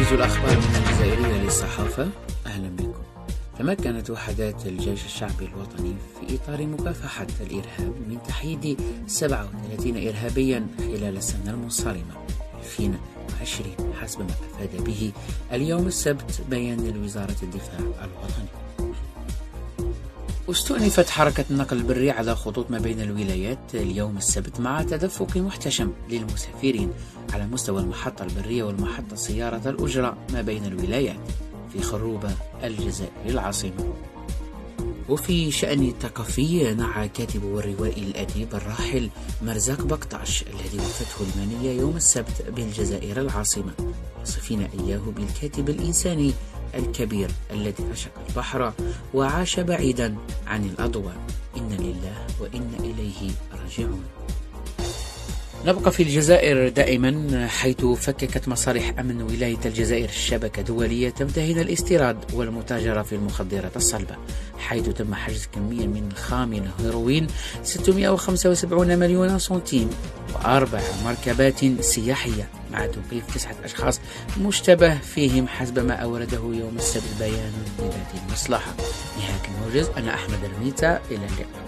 موجز الأخبار من الجزائرية للصحافة. أهلا بكم. تمكنت وحدات الجيش الشعبي الوطني في إطار مكافحة الإرهاب من تحييد 37 إرهابيا خلال السنة المنصرمة 2020 حسب ما أفاد به اليوم السبت بيان لوزارة الدفاع الوطني. استؤنفت حركة النقل البري على خطوط ما بين الولايات اليوم السبت مع تدفق محتشم للمسافرين على مستوى المحطة البرية والمحطة السيارة الأجرة ما بين الولايات في خروبة الجزائر العاصمة. وفي شأن الثقافي، نعى كاتب والروائي الأديب الراحل مرزاق بقطاش الذي وفته المنية يوم السبت بالجزائر العاصمة، وصفين إياه بالكاتب الإنساني الكبير الذي عشق البحر وعاش بعيدا عن الأضواء. إنا لله وإنا إليه راجعون. نبقى في الجزائر دائما، حيث فككت مصالح أمن ولاية الجزائر شبكة دولية تمتهن الاستيراد والمتاجرة في المخدرات الصلبة، حيث تم حجز كمية من خام الهيروين 675 مليون سنتيم و4 مركبات سياحية، مع توقيف 9 أشخاص مشتبه فيهم حسب ما أورده يوم السبت بيان لذات المصلحة. نهاية الموجز، أنا أحمد الميتة، إلى اللقاء.